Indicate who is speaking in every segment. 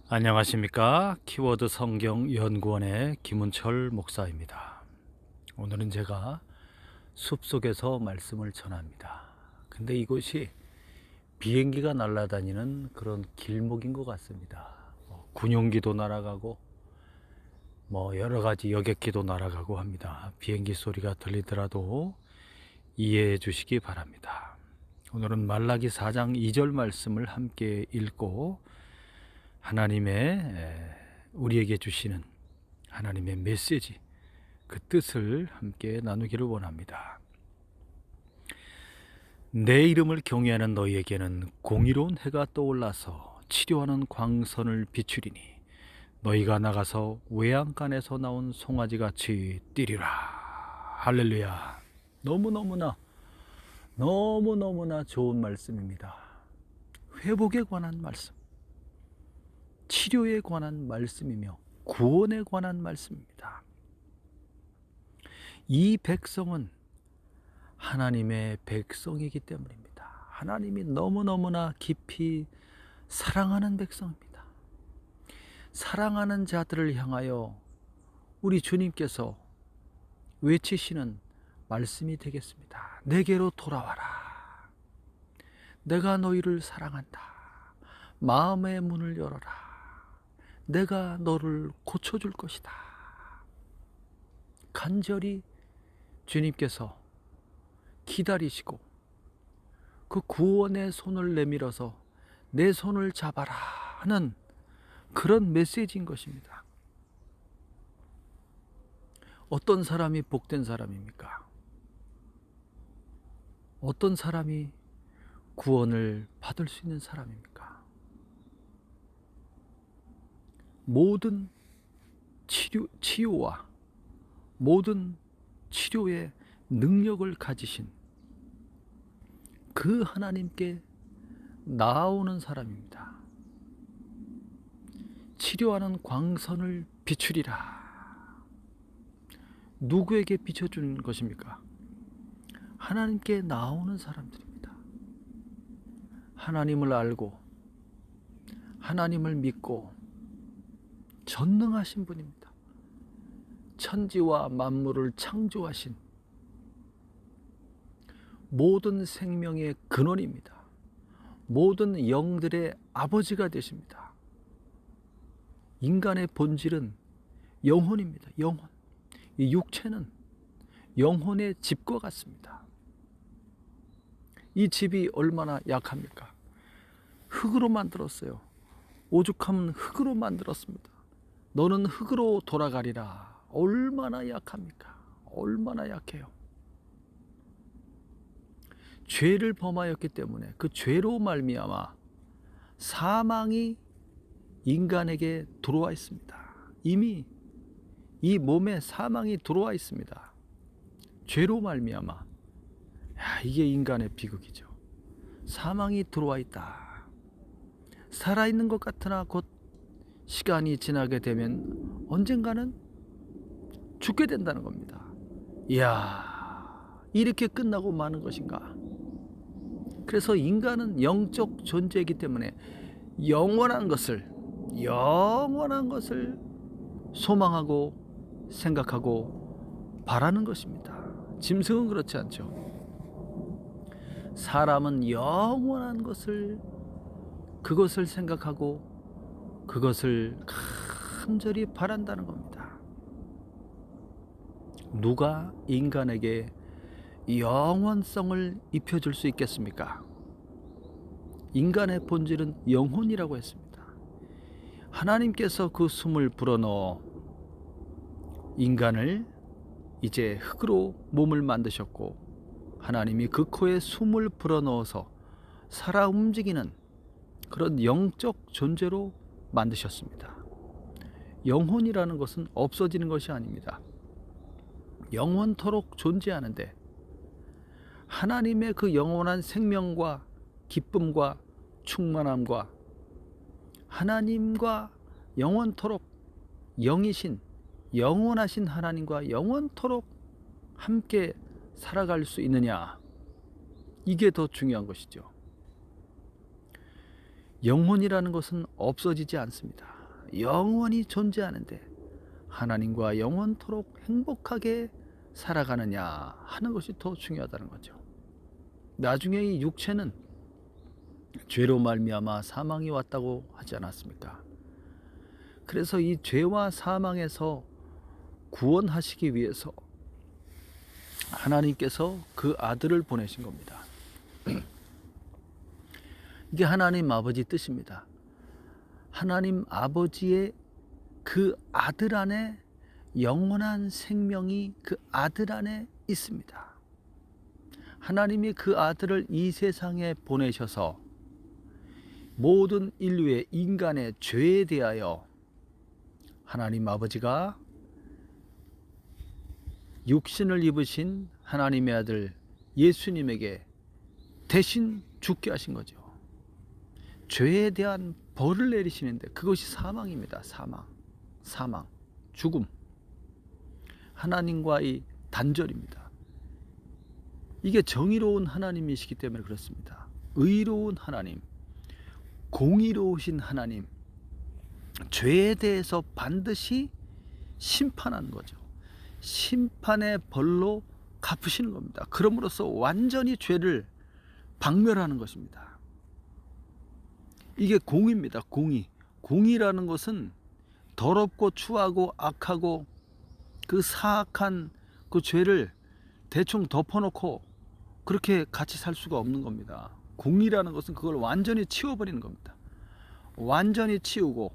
Speaker 1: 안녕하십니까? 키워드 성경 연구원의 김은철 목사입니다. 오늘은 제가 숲속에서 말씀을 전합니다. 근데 이곳이 비행기가 날아다니는 그런 길목인 것 같습니다. 군용기도 날아가고 여러 가지 여객기도 날아가고 합니다. 비행기 소리가 들리더라도 이해해 주시기 바랍니다. 오늘은 말라기 4장 2절 말씀을 함께 읽고 하나님의 우리에게 주시는 하나님의 메시지, 그 뜻을 함께 나누기를 원합니다. 내 이름을 경외하는 너희에게는 공의로운 해가 떠올라서 치료하는 광선을 비추리니 너희가 나가서 외양간에서 나온 송아지같이 뛰리라. 할렐루야. 너무너무나 좋은 말씀입니다. 회복에 관한 말씀, 치료에 관한 말씀이며 구원에 관한 말씀입니다. 이 백성은 하나님의 백성이기 때문입니다. 하나님이 너무너무나 깊이 사랑하는 백성입니다. 사랑하는 자들을 향하여 우리 주님께서 외치시는 말씀이 되겠습니다. 내게로 돌아와라. 내가 너희를 사랑한다. 마음의 문을 열어라. 내가 너를 고쳐줄 것이다. 간절히 주님께서 기다리시고 그 구원의 손을 내밀어서 내 손을 잡아라 하는 그런 메시지인 것입니다. 어떤 사람이 복된 사람입니까? 어떤 사람이 구원을 받을 수 있는 사람입니까? 모든 치유와 모든 치료의 능력을 가지신 그 하나님께 나아오는 사람입니다. 치료하는 광선을 비추리라. 누구에게 비춰주는 것입니까? 하나님께 나아오는 사람들입니다. 하나님을 알고 하나님을 믿고 전능하신 분입니다. 천지와 만물을 창조하신 모든 생명의 근원입니다. 모든 영들의 아버지가 되십니다. 인간의 본질은 영혼입니다. 영혼. 이 육체는 영혼의 집과 같습니다. 이 집이 얼마나 약합니까? 흙으로 만들었어요. 오죽하면 흙으로 만들었습니다. 너는 흙으로 돌아가리라. 얼마나 약합니까? 얼마나 약해요. 죄를 범하였기 때문에 그 죄로 말미암아 사망이 인간에게 들어와 있습니다. 이미 이 몸에 사망이 들어와 있습니다. 죄로 말미암아. 이게 인간의 비극이죠. 사망이 들어와 있다. 살아있는 것 같으나 곧 시간이 지나게 되면 언젠가는 죽게 된다는 겁니다. 이야, 이렇게 끝나고 마는 것인가? 그래서 인간은 영적 존재이기 때문에 영원한 것을 소망하고 생각하고 바라는 것입니다. 짐승은 그렇지 않죠. 사람은 영원한 것을, 그것을 생각하고 그것을 간절히 바란다는 겁니다. 누가 인간에게 영원성을 입혀줄 수 있겠습니까? 인간의 본질은 영혼이라고 했습니다. 하나님께서 그 숨을 불어넣어 인간을 이제 흙으로 몸을 만드셨고, 하나님이 그 코에 숨을 불어넣어서 살아 움직이는 그런 영적 존재로 만드셨습니다. 영혼이라는 것은 없어지는 것이 아닙니다. 영원토록 존재하는데 하나님의 그 영원한 생명과 기쁨과 충만함과 하나님과 영원토록 영이신 영원하신 하나님과 영원토록 함께 살아갈 수 있느냐, 이게 더 중요한 것이죠. 영혼이라는 것은 없어지지 않습니다. 영원히 존재하는데 하나님과 영원토록 행복하게 살아가느냐 하는 것이 더 중요하다는 거죠. 나중에 이 육체는 죄로 말미암아 사망이 왔다고 하지 않았습니까? 그래서 이 죄와 사망에서 구원하시기 위해서 하나님께서 그 아들을 보내신 겁니다. 이게 하나님 아버지 뜻입니다. 하나님 아버지의 그 아들 안에 영원한 생명이 그 아들 안에 있습니다. 하나님이 그 아들을 이 세상에 보내셔서 모든 인류의 인간의 죄에 대하여 하나님 아버지가 육신을 입으신 하나님의 아들 예수님에게 대신 죽게 하신 거죠. 죄에 대한 벌을 내리시는데 그것이 사망입니다. 사망, 죽음, 하나님과의 단절입니다. 이게 정의로운 하나님이시기 때문에 그렇습니다. 의로운 하나님, 공의로우신 하나님, 죄에 대해서 반드시 심판하는 거죠. 심판의 벌로 갚으시는 겁니다. 그럼으로써 완전히 죄를 박멸하는 것입니다. 이게 공의입니다. 공의라는 것은 더럽고 추하고 악하고 그 사악한 그 죄를 대충 덮어놓고 그렇게 같이 살 수가 없는 겁니다. 공의라는 것은 그걸 완전히 치워버리는 겁니다. 완전히 치우고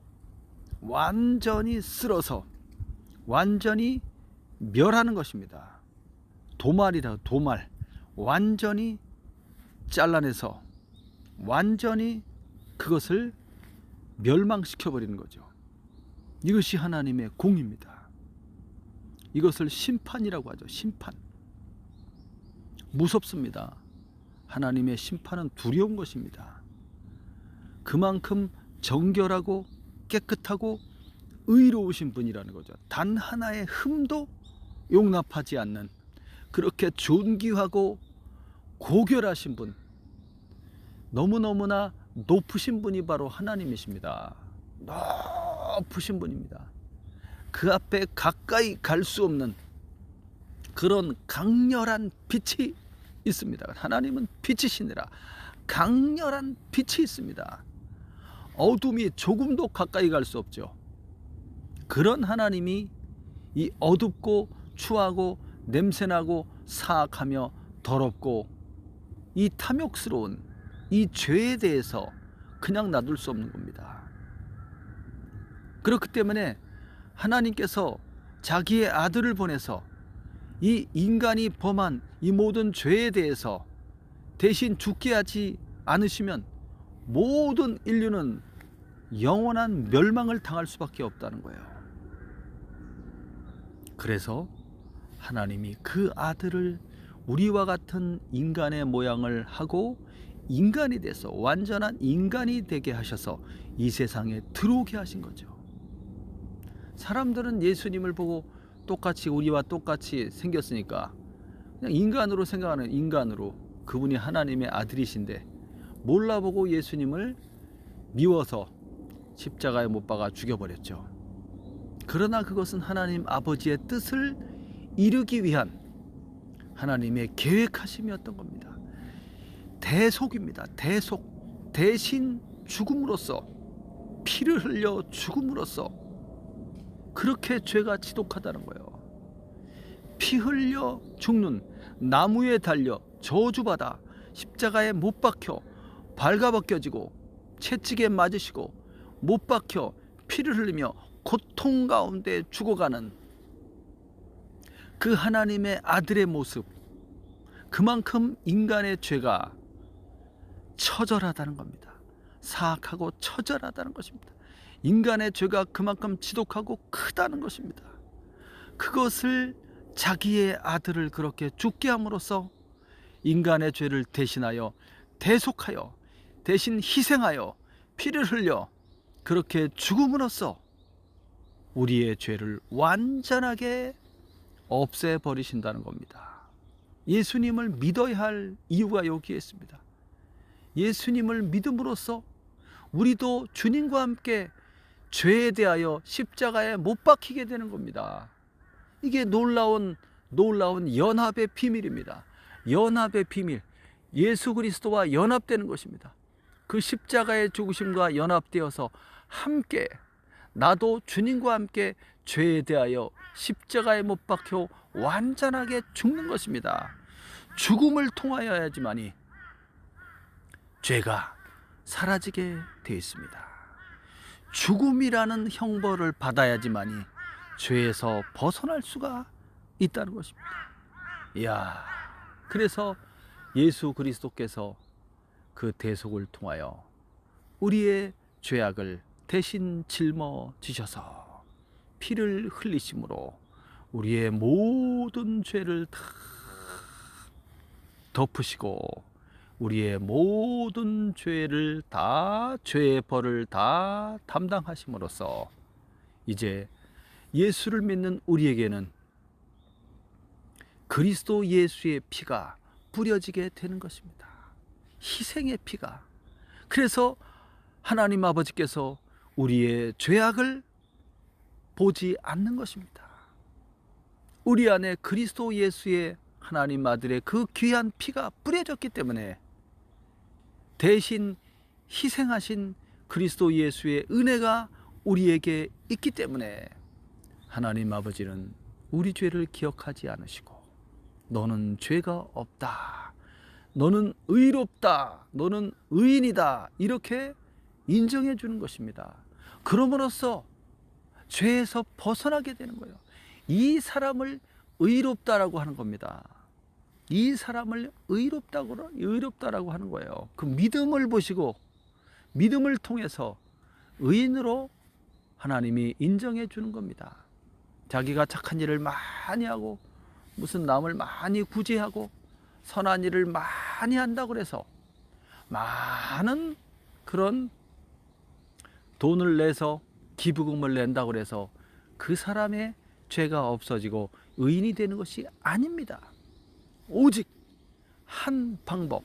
Speaker 1: 완전히 쓸어서 완전히 멸하는 것입니다. 도말이다. 도말. 완전히 잘라내서 완전히 그것을 멸망시켜버리는 거죠. 이것이 하나님의 공입니다. 이것을 심판이라고 하죠. 심판. 무섭습니다. 하나님의 심판은 두려운 것입니다. 그만큼 정결하고 깨끗하고 의로우신 분이라는 거죠. 단 하나의 흠도 용납하지 않는 그렇게 존귀하고 고결하신 분, 너무너무나 높으신 분이 바로 하나님이십니다. 높으신 분입니다. 그 앞에 가까이 갈 수 없는 그런 강렬한 빛이 있습니다. 하나님은 빛이시니라. 강렬한 빛이 있습니다. 어둠이 조금도 가까이 갈 수 없죠. 그런 하나님이 이 어둡고 추하고 냄새나고 사악하며 더럽고 이 탐욕스러운 이 죄에 대해서 그냥 놔둘 수 없는 겁니다. 그렇기 때문에 하나님께서 자기의 아들을 보내서 이 인간이 범한 이 모든 죄에 대해서 대신 죽게 하지 않으시면 모든 인류는 영원한 멸망을 당할 수밖에 없다는 거예요. 그래서 하나님이 그 아들을 우리와 같은 인간의 모양을 하고 인간이 돼서 완전한 인간이 되게 하셔서 이 세상에 들어오게 하신 거죠. 사람들은 예수님을 보고 똑같이 우리와 똑같이 생겼으니까 그냥 인간으로 생각하는 인간으로 그분이 하나님의 아들이신데 몰라보고 예수님을 미워서 십자가에 못 박아 죽여버렸죠. 그러나 그것은 하나님 아버지의 뜻을 이루기 위한 하나님의 계획하심이었던 겁니다. 대속입니다. 대속. 대신 죽음으로써 피를 흘려 죽음으로써 그렇게 죄가 지독하다는 거예요. 피 흘려 죽는 나무에 달려 저주받아 십자가에 못 박혀 발가벗겨지고 채찍에 맞으시고 못 박혀 피를 흘리며 고통 가운데 죽어가는 그 하나님의 아들의 모습, 그만큼 인간의 죄가 처절하다는 겁니다. 사악하고 처절하다는 것입니다. 인간의 죄가 그만큼 지독하고 크다는 것입니다. 그것을 자기의 아들을 그렇게 죽게 함으로써 인간의 죄를 대신하여 대속하여 대신 희생하여 피를 흘려 그렇게 죽음으로써 우리의 죄를 완전하게 없애버리신다는 겁니다. 예수님을 믿어야 할 이유가 여기에 있습니다. 예수님을 믿음으로써 우리도 주님과 함께 죄에 대하여 십자가에 못 박히게 되는 겁니다. 이게 놀라운 연합의 비밀입니다. 연합의 비밀, 예수 그리스도와 연합되는 것입니다. 그 십자가의 죽으심과 연합되어서 함께, 나도 주님과 함께 죄에 대하여 십자가에 못 박혀 완전하게 죽는 것입니다. 죽음을 통하여야지만이 죄가 사라지게 되어 있습니다. 죽음이라는 형벌을 받아야지만이 죄에서 벗어날 수가 있다는 것입니다. 이야, 그래서 예수 그리스도께서 그 대속을 통하여 우리의 죄악을 대신 짊어지셔서 피를 흘리심으로 우리의 모든 죄를 다 덮으시고 우리의 모든 죄의 벌을 다 담당하심으로써 이제 예수를 믿는 우리에게는 그리스도 예수의 피가 뿌려지게 되는 것입니다. 희생의 피가. 그래서 하나님 아버지께서 우리의 죄악을 보지 않는 것입니다. 우리 안에 그리스도 예수의 하나님 아들의 그 귀한 피가 뿌려졌기 때문에 대신 희생하신 그리스도 예수의 은혜가 우리에게 있기 때문에 하나님 아버지는 우리 죄를 기억하지 않으시고 너는 죄가 없다, 너는 의롭다, 너는 의인이다, 이렇게 인정해 주는 것입니다. 그럼으로써 죄에서 벗어나게 되는 거예요. 이 사람을 의롭다라고 하는 겁니다. 이 사람을 의롭다라고 하는 거예요. 그 믿음을 보시고 믿음을 통해서 의인으로 하나님이 인정해 주는 겁니다. 자기가 착한 일을 많이 하고 무슨 남을 많이 구제하고 선한 일을 많이 한다고 해서 많은 그런 돈을 내서 기부금을 낸다고 해서 그 사람의 죄가 없어지고 의인이 되는 것이 아닙니다. 오직 한 방법.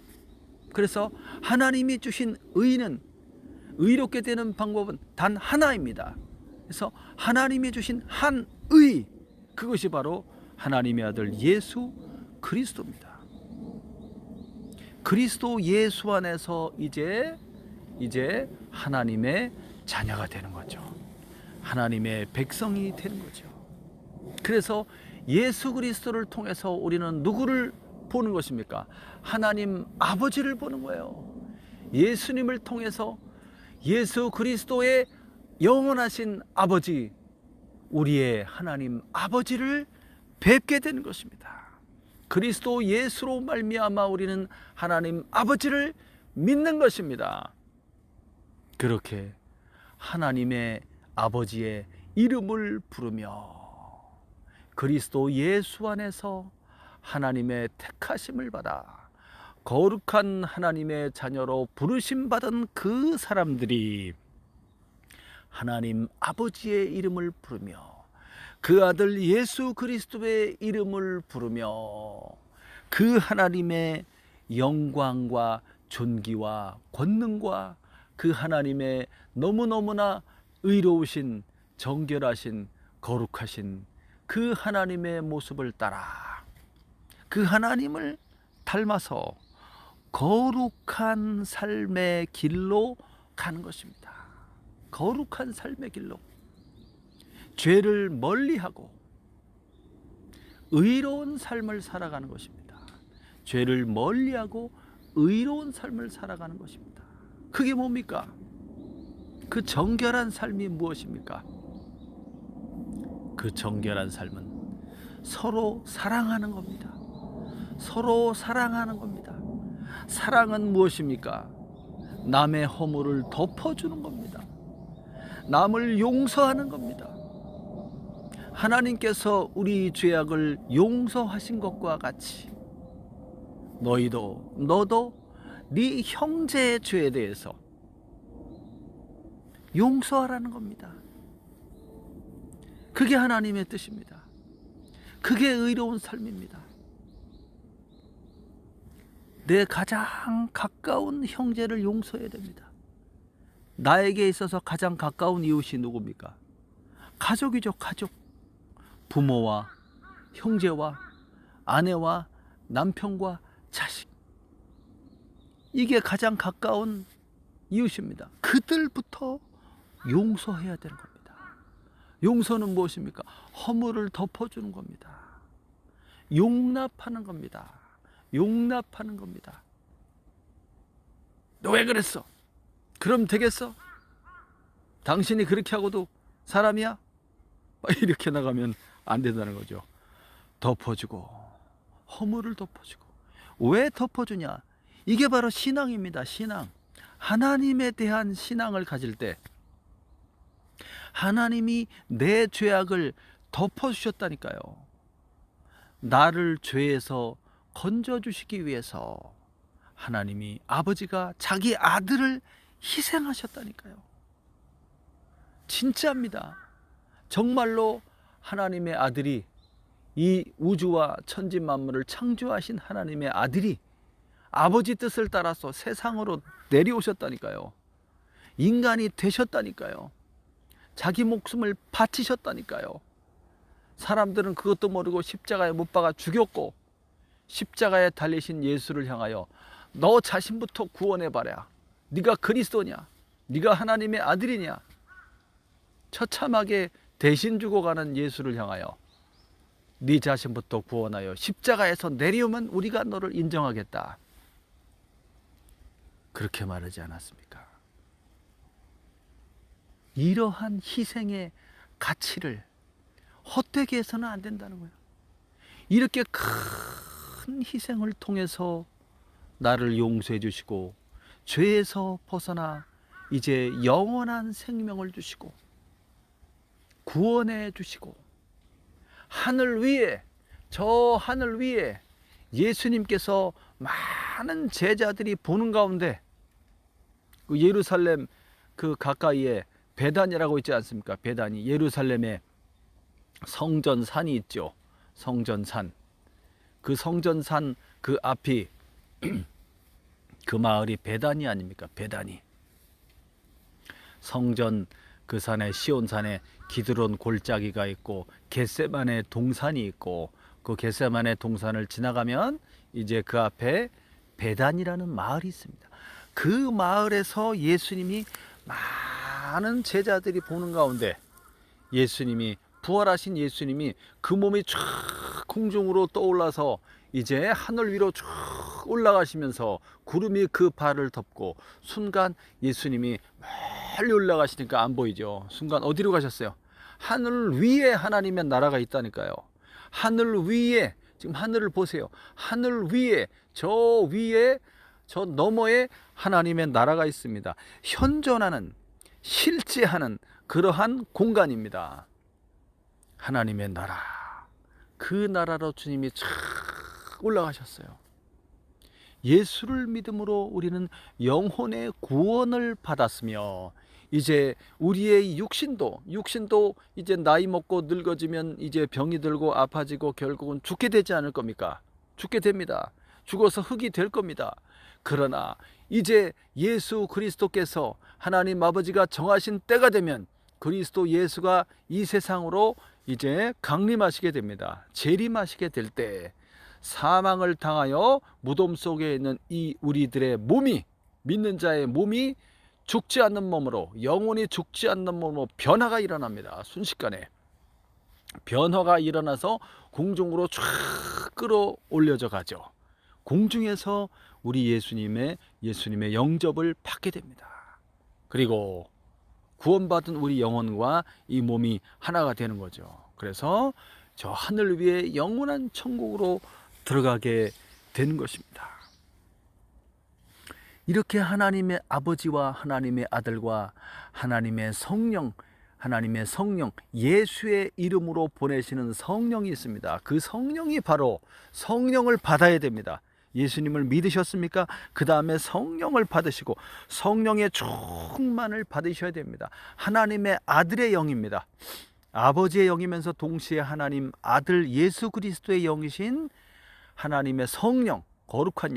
Speaker 1: 그래서 하나님이 주신 의롭게 되는 방법은 단 하나입니다. 그래서 하나님이 주신 한 의, 그것이 바로 하나님의 아들 예수 그리스도입니다. 그리스도 예수 안에서 이제 하나님의 자녀가 되는 거죠. 하나님의 백성이 되는 거죠. 그래서 예수 그리스도를 통해서 우리는 누구를 보는 것입니까? 하나님 아버지를 보는 거예요. 예수님을 통해서 예수 그리스도의 영원하신 아버지, 우리의 하나님 아버지를 뵙게 되는 것입니다. 그리스도 예수로 말미암아 우리는 하나님 아버지를 믿는 것입니다. 그렇게 하나님의 아버지의 이름을 부르며 그리스도 예수 안에서 하나님의 택하심을 받아 거룩한 하나님의 자녀로 부르심 받은 그 사람들이 하나님 아버지의 이름을 부르며 그 아들 예수 그리스도의 이름을 부르며 그 하나님의 영광과 존귀와 권능과 그 하나님의 너무너무나 의로우신 정결하신 거룩하신 그 하나님의 모습을 따라 그 하나님을 닮아서 거룩한 삶의 길로 가는 것입니다. 거룩한 삶의 길로 죄를 멀리하고 의로운 삶을 살아가는 것입니다. 죄를 멀리하고 의로운 삶을 살아가는 것입니다. 그게 뭡니까? 그 정결한 삶이 무엇입니까? 그 정결한 삶은 서로 사랑하는 겁니다. 서로 사랑하는 겁니다. 사랑은 무엇입니까? 남의 허물을 덮어주는 겁니다. 남을 용서하는 겁니다. 하나님께서 우리 죄악을 용서하신 것과 같이 너도 네 형제의 죄에 대해서 용서하라는 겁니다. 그게 하나님의 뜻입니다. 그게 의로운 삶입니다. 내 가장 가까운 형제를 용서해야 됩니다. 나에게 있어서 가장 가까운 이웃이 누굽니까? 가족이죠. 가족. 부모와 형제와 아내와 남편과 자식. 이게 가장 가까운 이웃입니다. 그들부터 용서해야 되는 겁니다. 용서는 무엇입니까? 허물을 덮어주는 겁니다. 용납하는 겁니다. 용납하는 겁니다. 너 왜 그랬어? 그럼 되겠어? 당신이 그렇게 하고도 사람이야? 이렇게 나가면 안 된다는 거죠. 덮어주고, 허물을 덮어주고. 왜 덮어주냐? 이게 바로 신앙입니다. 신앙. 하나님에 대한 신앙을 가질 때 하나님이 내 죄악을 덮어주셨다니까요. 나를 죄에서 건져주시기 위해서 하나님이 아버지가 자기 아들을 희생하셨다니까요. 진짜입니다. 정말로 하나님의 아들이, 이 우주와 천지 만물을 창조하신 하나님의 아들이 아버지 뜻을 따라서 세상으로 내려오셨다니까요. 인간이 되셨다니까요. 자기 목숨을 바치셨다니까요. 사람들은 그것도 모르고 십자가에 못 박아 죽였고, 십자가에 달리신 예수를 향하여 너 자신부터 구원해봐라. 네가 그리스도냐? 네가 하나님의 아들이냐? 처참하게 대신 죽어가는 예수를 향하여 네 자신부터 구원하여 십자가에서 내려오면 우리가 너를 인정하겠다. 그렇게 말하지 않았습니까? 이러한 희생의 가치를 헛되게 해서는 안 된다는 거예요. 이렇게 큰 희생을 통해서 나를 용서해 주시고 죄에서 벗어나 이제 영원한 생명을 주시고 구원해 주시고, 하늘 위에, 저 하늘 위에 예수님께서 많은 제자들이 보는 가운데 그 예루살렘 그 가까이에 베단이라고 있지 않습니까? 베단이, 예루살렘에 성전산이 있죠. 성전산. 그 성전산 그 앞이 그 마을이 베단이 아닙니까? 베단이. 성전 그 산에, 시온산에 기드론 골짜기가 있고 겟세마네 동산이 있고, 그 겟세마네 동산을 지나가면 이제 그 앞에 베단이라는 마을이 있습니다. 그 마을에서 예수님이 많은 제자들이 보는 가운데 예수님이, 부활하신 예수님이 그 몸이 쫙空중으로 떠올라서 이제 하늘 위로 쭉 올라가시면서 구름이 그 발을 덮고, 순간 예수님이 멀리 올라가시니까 안 보이죠. 순간 어디로 가셨어요? 하늘 위에 하나님의 나라가 있다니까요. 하늘 위에, 지금 하늘을 보세요. 하늘 위에, 저 너머에 하나님의 나라가 있습니다. 현존하는, 실제하는 그러한 공간입니다. 하나님의 나라. 그 나라로 주님이 쫙 올라가셨어요. 예수를 믿음으로 우리는 영혼의 구원을 받았으며, 이제 우리의 육신도 이제 나이 먹고 늙어지면 이제 병이 들고 아파지고 결국은 죽게 되지 않을 겁니까? 죽게 됩니다. 죽어서 흙이 될 겁니다. 그러나 이제 예수 그리스도께서, 하나님 아버지가 정하신 때가 되면 그리스도 예수가 이 세상으로 이제 강림하시게 됩니다. 재림하시게 될 때 사망을 당하여 무덤 속에 있는 이 우리들의 몸이, 믿는 자의 몸이 죽지 않는 몸으로, 영혼이 죽지 않는 몸으로 변화가 일어납니다. 순식간에 변화가 일어나서 공중으로 쫙 끌어올려져 가죠. 공중에서 우리 예수님의 영접을 받게 됩니다. 그리고 구원받은 우리 영혼과 이 몸이 하나가 되는 거죠. 그래서 저 하늘 위에 영원한 천국으로 들어가게 되는 것입니다. 이렇게 하나님의 아버지와 하나님의 아들과 하나님의 성령, 예수의 이름으로 보내시는 성령이 있습니다. 그 성령이 바로, 성령을 받아야 됩니다. 예수님을 믿으셨습니까? 그 다음에 성령을 받으시고 성령의 충만을 받으셔야 됩니다. 하나님의 아들의 영입니다. 아버지의 영이면서 동시에 하나님 아들 예수 그리스도의 영이신 하나님의 성령, 거룩한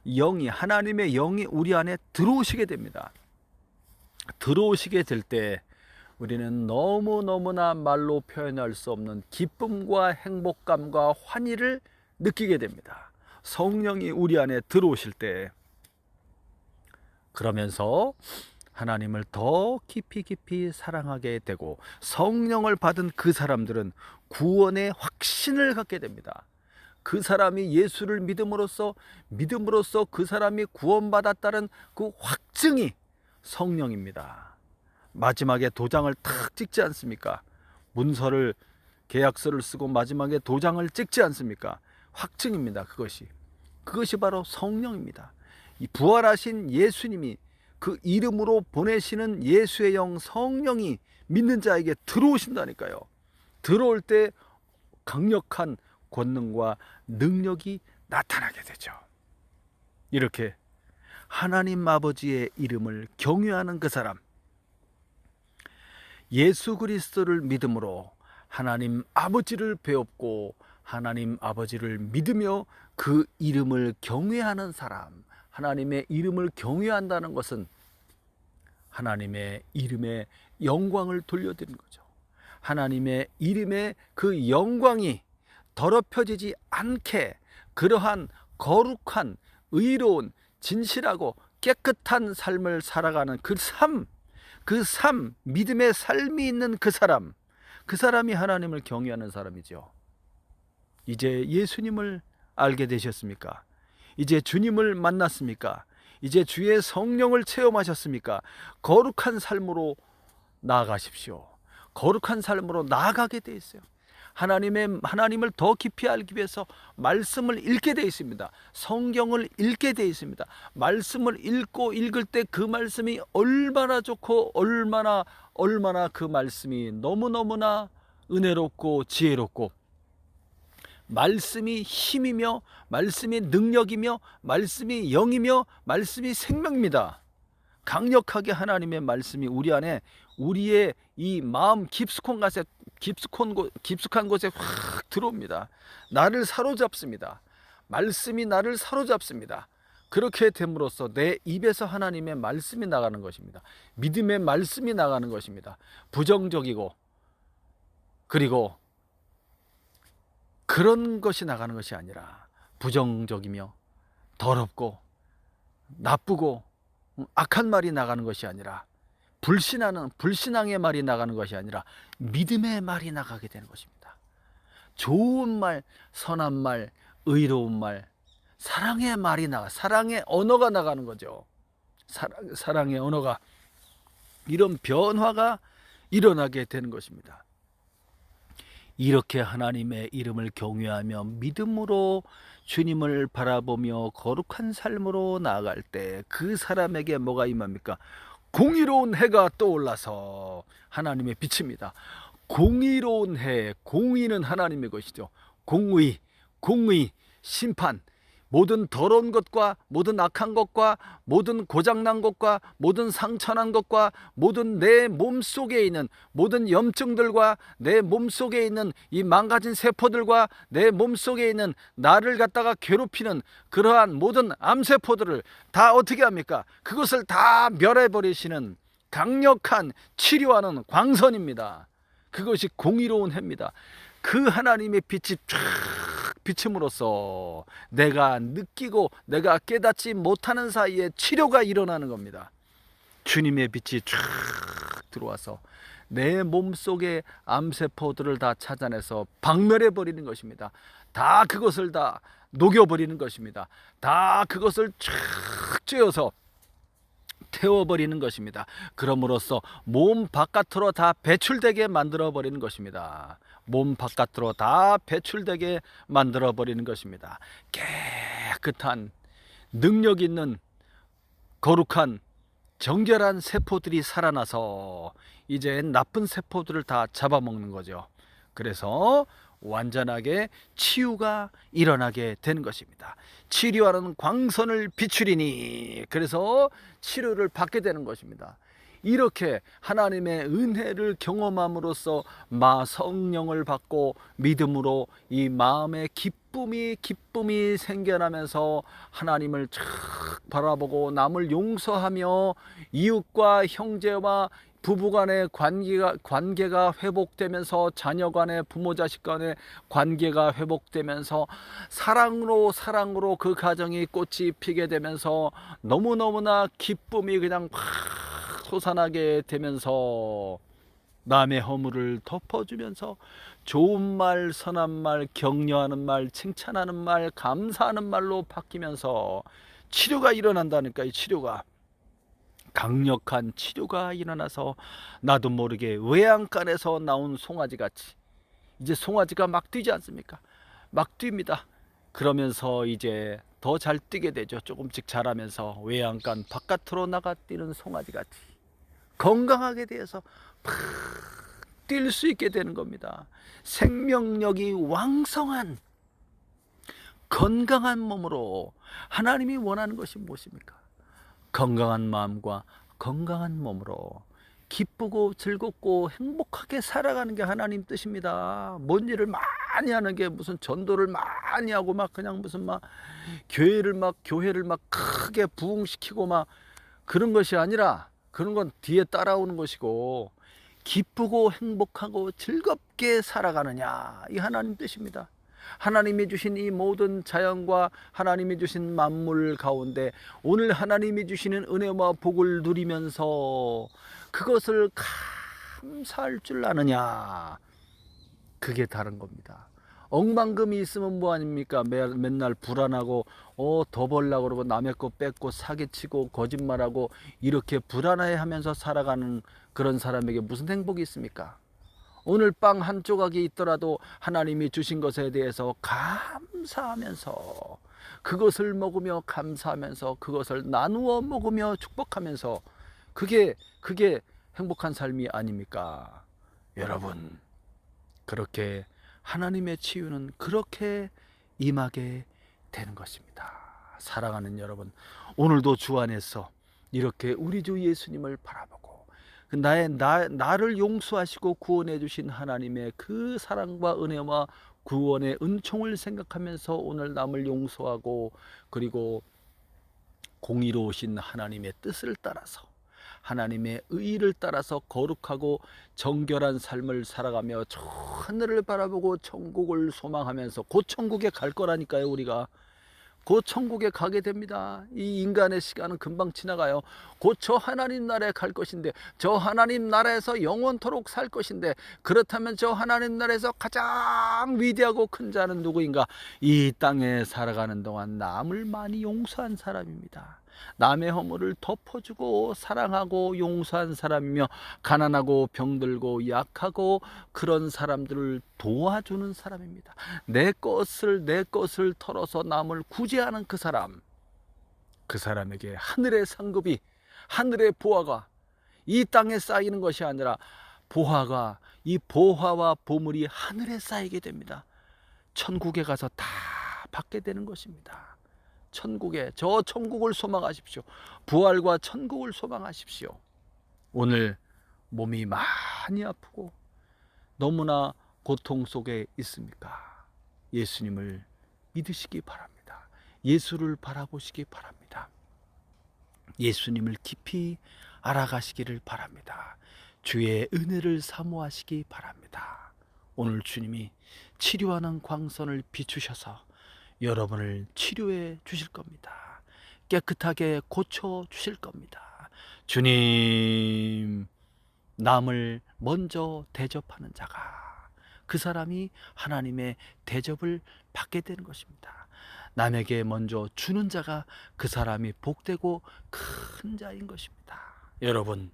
Speaker 1: 영이, 하나님의 영이 우리 안에 들어오시게 됩니다. 들어오시게 될 때 우리는 너무너무나 말로 표현할 수 없는 기쁨과 행복감과 환희를 느끼게 됩니다. 성령이 우리 안에 들어오실 때, 그러면서 하나님을 더 깊이 사랑하게 되고, 성령을 받은 그 사람들은 구원의 확신을 갖게 됩니다. 그 사람이 예수를 믿음으로써 그 사람이 구원받았다는 그 확증이 성령입니다. 마지막에 도장을 탁 찍지 않습니까? 문서를, 계약서를 쓰고 마지막에 도장을 찍지 않습니까? 확증입니다. 그것이 바로 성령입니다. 이 부활하신 예수님이, 그 이름으로 보내시는 예수의 영 성령이 믿는 자에게 들어오신다니까요. 들어올 때 강력한 권능과 능력이 나타나게 되죠. 이렇게 하나님 아버지의 이름을 경외하는 그 사람, 예수 그리스도를 믿음으로 하나님 아버지를 배웠고 하나님 아버지를 믿으며 그 이름을 경외하는 사람, 하나님의 이름을 경외한다는 것은 하나님의 이름에 영광을 돌려드리는 거죠. 하나님의 이름의 그 영광이 더럽혀지지 않게 그러한 거룩한, 의로운, 진실하고 깨끗한 삶을 살아가는 그 삶, 믿음의 삶이 있는 그 사람이 하나님을 경외하는 사람이죠. 이제 예수님을 알게 되셨습니까? 이제 주님을 만났습니까? 이제 주의 성령을 체험하셨습니까? 거룩한 삶으로 나아가십시오. 거룩한 삶으로 나아가게 돼 있어요. 하나님을 더 깊이 알기 위해서 말씀을 읽게 되어 있습니다. 성경을 읽게 되어 있습니다. 말씀을 읽을 때 그 말씀이 얼마나 좋고 얼마나 그 말씀이 너무너무나 은혜롭고 지혜롭고, 말씀이 힘이며 말씀이 능력이며 말씀이 영이며 말씀이 생명입니다. 강력하게 하나님의 말씀이 우리 안에, 우리의 이 마음 깊숙한 곳에 확 들어옵니다. 나를 사로잡습니다. 말씀이 나를 사로잡습니다. 그렇게 됨으로써 내 입에서 하나님의 말씀이 나가는 것입니다. 믿음의 말씀이 나가는 것입니다. 부정적이고 그리고 그런 것이 나가는 것이 아니라, 부정적이며 더럽고 나쁘고 악한 말이 나가는 것이 아니라, 불신앙의 말이 나가는 것이 아니라 믿음의 말이 나가게 되는 것입니다. 좋은 말, 선한 말, 의로운 말, 사랑의 말이 사랑의 언어가 나가는 거죠. 사랑의 언어가, 이런 변화가 일어나게 되는 것입니다. 이렇게 하나님의 이름을 경외하며 믿음으로 주님을 바라보며 거룩한 삶으로 나아갈 때 그 사람에게 뭐가 임합니까? 공의로운 해가 떠올라서 하나님의 빛입니다. 공의로운 해, 공의는 하나님의 것이죠. 공의, 심판, 모든 더러운 것과 모든 악한 것과 모든 고장난 것과 모든 상처난 것과 모든 내 몸속에 있는 모든 염증들과 내 몸속에 있는 이 망가진 세포들과 내 몸속에 있는 나를 갖다가 괴롭히는 그러한 모든 암세포들을 다 어떻게 합니까? 그것을 다 멸해버리시는 강력한 치료하는 광선입니다. 그것이 공의로운 해입니다. 그 하나님의 빛이 쫙 비침으로써 내가 느끼고 내가 깨닫지 못하는 사이에 치료가 일어나는 겁니다. 주님의 빛이 쫙 들어와서 내 몸속의 암세포들을 다 찾아내서 박멸해 버리는 것입니다. 다 그것을 다 녹여버리는 것입니다. 다 그것을 쫙 쬐어서 태워버리는 것입니다. 그럼으로써 몸 바깥으로 다 배출되게 만들어버리는 것입니다. 몸 바깥으로 다 배출되게 만들어버리는 것입니다. 깨끗한, 능력 있는, 거룩한, 정결한 세포들이 살아나서 이제 나쁜 세포들을 다 잡아먹는 거죠. 그래서 완전하게 치유가 일어나게 되는 것입니다. 치료하는 광선을 비추리니, 그래서 치료를 받게 되는 것입니다. 이렇게 하나님의 은혜를 경험함으로써 성령을 받고 믿음으로 이 마음의 기쁨이 생겨나면서 하나님을 쫙 바라보고 남을 용서하며 이웃과 형제와 부부간의 관계가 회복되면서 자녀 간의 부모 자식 간의 관계가 회복되면서 사랑으로 그 가정이 꽃이 피게 되면서 너무너무나 기쁨이 그냥 확 솟아나게 되면서 남의 허물을 덮어주면서 좋은 말, 선한 말, 격려하는 말, 칭찬하는 말, 감사하는 말로 바뀌면서 치료가 일어난다니까. 이 치료가, 강력한 치료가 일어나서 나도 모르게 외양간에서 나온 송아지같이, 이제 송아지가 막 뛰지 않습니까? 막 뜁니다. 그러면서 이제 더 잘 뛰게 되죠. 조금씩 자라면서 외양간 바깥으로 나가 뛰는 송아지같이 건강하게 되어서 뛸 수 있게 되는 겁니다. 생명력이 왕성한 건강한 몸으로, 하나님이 원하는 것이 무엇입니까? 건강한 마음과 건강한 몸으로 기쁘고 즐겁고 행복하게 살아가는 게 하나님 뜻입니다. 뭔 일을 많이 하는 게 무슨 전도를 많이 하고 막 그냥 무슨 막 교회를 막 크게 부흥시키고 막 그런 것이 아니라, 그런 건 뒤에 따라오는 것이고, 기쁘고 행복하고 즐겁게 살아가느냐, 이 하나님 뜻입니다. 하나님이 주신 이 모든 자연과 하나님이 주신 만물 가운데 오늘 하나님이 주시는 은혜와 복을 누리면서 그것을 감사할 줄 아느냐, 그게 다른 겁니다. 억만금이 있으면 뭐 아닙니까? 맨날 불안하고 더 벌려고 그러고 남의 거 뺏고 사기치고 거짓말하고 이렇게 불안해하면서 살아가는 그런 사람에게 무슨 행복이 있습니까? 오늘 빵 한 조각이 있더라도 하나님이 주신 것에 대해서 감사하면서, 그것을 먹으며 감사하면서, 그것을 나누어 먹으며 축복하면서, 그게 행복한 삶이 아닙니까? 여러분, 그렇게 하나님의 치유는 그렇게 임하게 되는 것입니다. 사랑하는 여러분, 오늘도 주 안에서 이렇게 우리 주 예수님을 바라보고 나를 용서하시고 구원해 주신 하나님의 그 사랑과 은혜와 구원의 은총을 생각하면서 오늘 남을 용서하고, 그리고 공의로우신 하나님의 뜻을 따라서, 하나님의 의를 따라서 거룩하고 정결한 삶을 살아가며 저 하늘을 바라보고 천국을 소망하면서, 곧 천국에 갈 거라니까요. 우리가 곧 천국에 가게 됩니다. 이 인간의 시간은 금방 지나가요. 곧 저 하나님 나라에 갈 것인데, 저 하나님 나라에서 영원토록 살 것인데, 그렇다면 저 하나님 나라에서 가장 위대하고 큰 자는 누구인가? 이 땅에 살아가는 동안 남을 많이 용서한 사람입니다. 남의 허물을 덮어주고 사랑하고 용서한 사람이며, 가난하고 병들고 약하고 그런 사람들을 도와주는 사람입니다. 내 것을 털어서 남을 구제하는 그 사람에게 하늘의 상급이, 하늘의 보화가 이 땅에 쌓이는 것이 아니라 이 보화와 보물이 하늘에 쌓이게 됩니다. 천국에 가서 다 받게 되는 것입니다. 저 천국을 소망하십시오. 부활과 천국을 소망하십시오. 오늘 몸이 많이 아프고 너무나 고통 속에 있습니까? 예수님을 믿으시기 바랍니다. 예수를 바라보시기 바랍니다. 예수님을 깊이 알아가시기를 바랍니다. 주의 은혜를 사모하시기 바랍니다. 오늘 주님이 치료하는 광선을 비추셔서 여러분을 치료해 주실 겁니다. 깨끗하게 고쳐 주실 겁니다. 주님, 남을 먼저 대접하는 자가, 그 사람이 하나님의 대접을 받게 되는 것입니다. 남에게 먼저 주는 자가 그 사람이 복되고 큰 자인 것입니다. 여러분,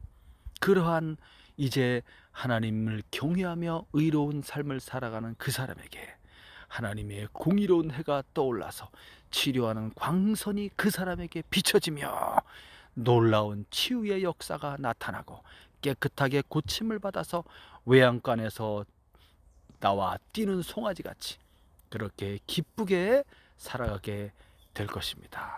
Speaker 1: 그러한 이제 하나님을 경외하며 의로운 삶을 살아가는 그 사람에게 하나님의 공의로운 해가 떠올라서 치료하는 광선이 그 사람에게 비춰지며 놀라운 치유의 역사가 나타나고 깨끗하게 고침을 받아서 외양간에서 나와 뛰는 송아지같이 그렇게 기쁘게 살아가게 될 것입니다.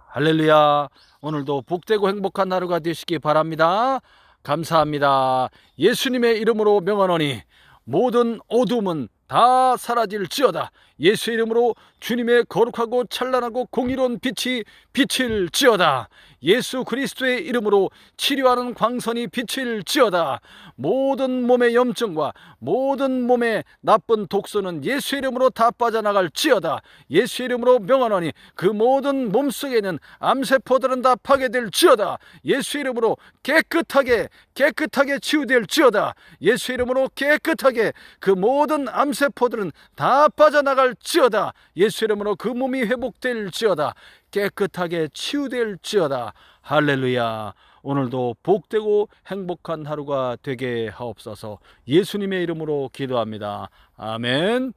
Speaker 1: 할렐루야. 오늘도 복되고 행복한 하루가 되시기 바랍니다. 감사합니다. 예수님의 이름으로 명하노니 모든 어둠은 다 사라질지어다. 예수 이름으로 주님의 거룩하고 찬란하고 공의로운 빛이 비칠지어다. 예수 그리스도의 이름으로 치료하는 광선이 비칠지어다. 모든 몸의 염증과 모든 몸의 나쁜 독소는 예수 이름으로 다 빠져나갈지어다. 예수 이름으로 명하노니 그 모든 몸속에 있는 암세포들은 다 파괴될지어다. 예수 이름으로 깨끗하게 치유될지어다. 예수 이름으로 깨끗하게 그 모든 암세포들은 다 빠져나갈지어다. 예수 이름으로 그 몸이 회복될지어다. 깨끗하게 치유될지어다. 할렐루야. 오늘도 복되고 행복한 하루가 되게 하옵소서. 예수님의 이름으로 기도합니다. 아멘.